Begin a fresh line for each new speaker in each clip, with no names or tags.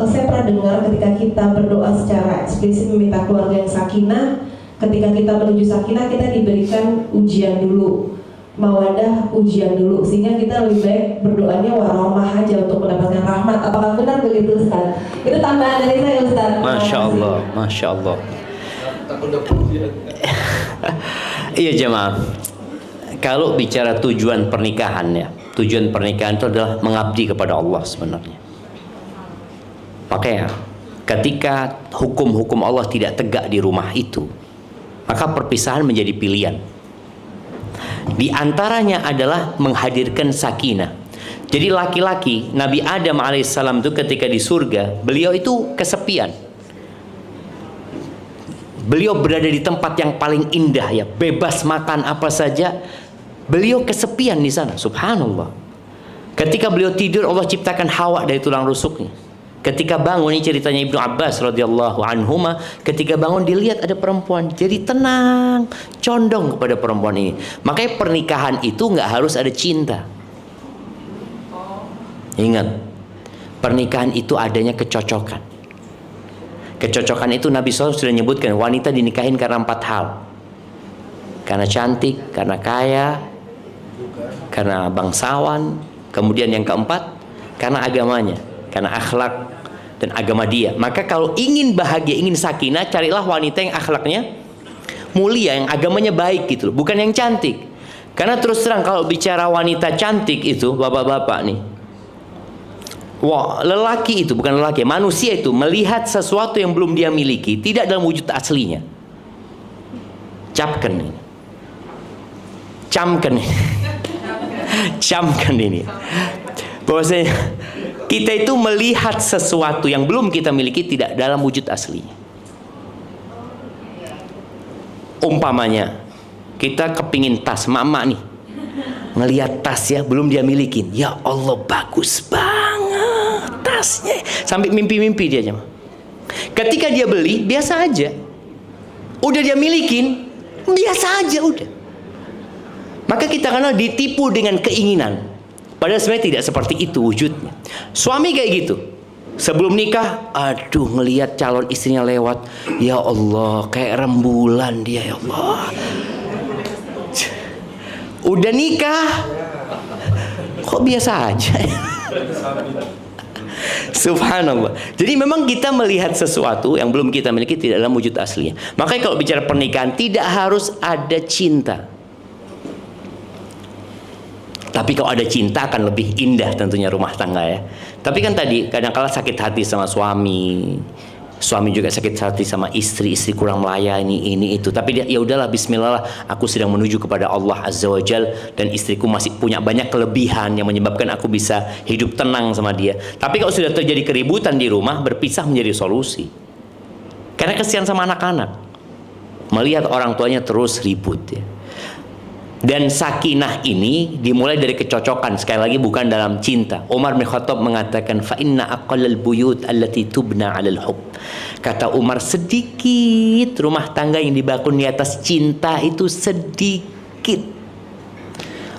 saya pernah dengar ketika kita berdoa secara eksplisit meminta keluarga yang sakinah, ketika kita menuju sakinah kita diberikan ujian dulu, mawadah ujian dulu, sehingga kita lebih baik berdoanya warahmah aja untuk mendapatkan rahmat. Apakah benar begitu, Ustaz? Itu tambahan dari saya, Ustaz.
Masya Allah, Masya Allah. Iya jemaah, kalau bicara tujuan pernikahan ya, tujuan pernikahan itu adalah mengabdi kepada Allah sebenarnya. Makanya ketika hukum-hukum Allah tidak tegak di rumah itu, maka perpisahan menjadi pilihan. Di antaranya adalah menghadirkan sakinah. Jadi laki-laki Nabi Adam alaihissalam itu ketika di surga, beliau itu kesepian. Beliau berada di tempat yang paling indah ya, bebas makan apa saja. Beliau kesepian di sana, subhanallah. Ketika beliau tidur, Allah ciptakan Hawa dari tulang rusuknya. Ketika bangun, ini ceritanya Ibnu Abbas radhiyallahu anhuma, ketika bangun dilihat ada perempuan, jadi tenang, condong kepada perempuan ini. Makanya pernikahan itu nggak harus ada cinta. Ingat, pernikahan itu adanya kecocokan. Kecocokan itu Nabi SAW sudah menyebutkan, wanita dinikahin karena 4 hal. Karena cantik, karena kaya, karena bangsawan, kemudian yang keempat, karena agamanya, karena akhlak dan agama dia. Maka kalau ingin bahagia, ingin sakinah, carilah wanita yang akhlaknya mulia, yang agamanya baik gitu, bukan yang cantik. Karena terus terang kalau bicara wanita cantik itu, bapak-bapak nih, wah, lelaki itu, bukan lelaki, manusia itu melihat sesuatu yang belum dia miliki, tidak dalam wujud aslinya. Camkan ini, camkan ini, camkan ini. Bahwasanya kita itu melihat sesuatu yang belum kita miliki tidak dalam wujud aslinya. Umpamanya kita kepingin tas, mama nih ngelihat tas ya, belum dia milikin, ya Allah bagus banget tasnya, sampai mimpi-mimpi dia aja. Ketika dia beli biasa aja, udah dia milikin biasa aja udah. Maka kita kenal ditipu dengan keinginan. Padahal sebenarnya tidak seperti itu wujudnya. Suami kayak gitu, sebelum nikah, aduh ngelihat calon istrinya lewat, ya Allah kayak rembulan dia, ya Allah. Udah nikah, kok biasa aja. Subhanallah. Jadi memang kita melihat sesuatu yang belum kita miliki tidak dalam wujud aslinya. Makanya kalau bicara pernikahan tidak harus ada cinta. Tapi kalau ada cinta akan lebih indah tentunya rumah tangga ya. Tapi kan tadi kadang-kala sakit hati sama suami, suami juga sakit hati sama istri, istri kurang melayani ini itu. Tapi dia, ya udahlah, Bismillah lah, aku sedang menuju kepada Allah Azza wa Jal, dan istriku masih punya banyak kelebihan yang menyebabkan aku bisa hidup tenang sama dia. Tapi kalau sudah terjadi keributan di rumah, berpisah menjadi solusi. Karena kasihan sama anak-anak melihat orang tuanya terus ribut ya. Dan sakinah ini dimulai dari kecocokan, sekali lagi bukan dalam cinta. Umar bin Khattab mengatakan, fa inna aqallal buyut allati tubna 'alal hub. Kata Umar, sedikit rumah tangga yang dibangun di atas cinta itu sedikit.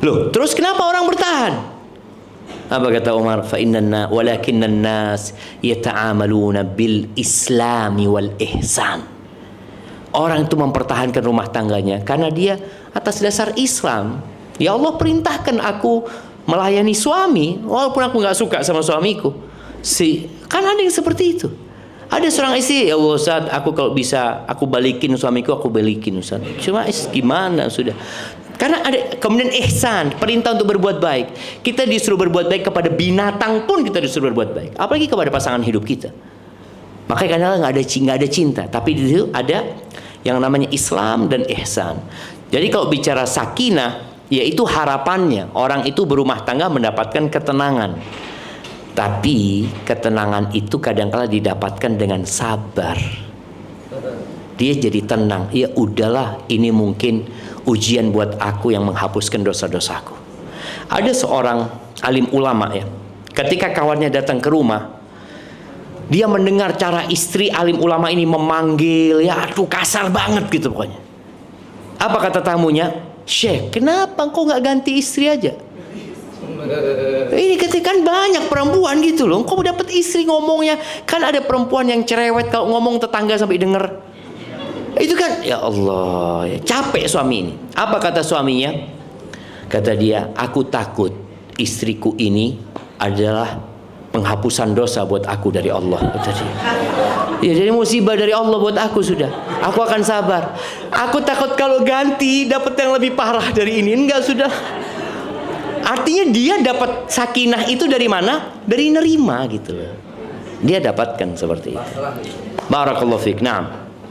Loh, terus kenapa orang bertahan? Apa kata Umar? Fa inna walakinnan nas yata'amaluna bil islami wal ihsan. Orang itu mempertahankan rumah tangganya karena dia atas dasar Islam. Ya Allah perintahkan aku melayani suami walaupun aku nggak suka sama suamiku. Kan ada yang seperti itu. Ada seorang istri, ya Allah Ustaz, aku kalau bisa aku balikin suamiku, aku balikin Ustaz. Cuma gimana sudah. Karena ada kemudian ihsan, perintah untuk berbuat baik. Kita disuruh berbuat baik kepada binatang pun kita disuruh berbuat baik. Apalagi kepada pasangan hidup kita. Makanya kadang nggak ada cinta, tapi di situ ada yang namanya Islam dan ihsan. Jadi kalau bicara sakinah, yaitu harapannya orang itu berumah tangga mendapatkan ketenangan. Tapi ketenangan itu kadang-kala didapatkan dengan sabar. Dia jadi tenang. Ya udahlah, ini mungkin ujian buat aku yang menghapuskan dosa-dosaku. Ada seorang alim ulama ya, ketika kawannya datang ke rumah, dia mendengar cara istri alim ulama ini memanggil, ya aduh kasar banget gitu pokoknya. Apa kata tamunya? Syekh, kenapa kok nggak ganti istri aja? Ini ketika kan banyak perempuan gitu loh. Kok dapat istri ngomongnya, kan ada perempuan yang cerewet kalau ngomong tetangga sampai denger. Itu kan ya Allah, ya, capek suami ini. Apa kata suaminya? Kata dia, aku takut istriku ini adalah penghapusan dosa buat aku dari Allah. Kata dia. Ya, jadi musibah dari Allah buat aku sudah. Aku akan sabar. Aku takut kalau ganti dapat yang lebih parah dari ini. Enggak, sudah. Artinya dia dapat sakinah itu dari mana? Dari nerima gitu loh. Dia dapatkan seperti itu. Barakallahu fiik. Naam.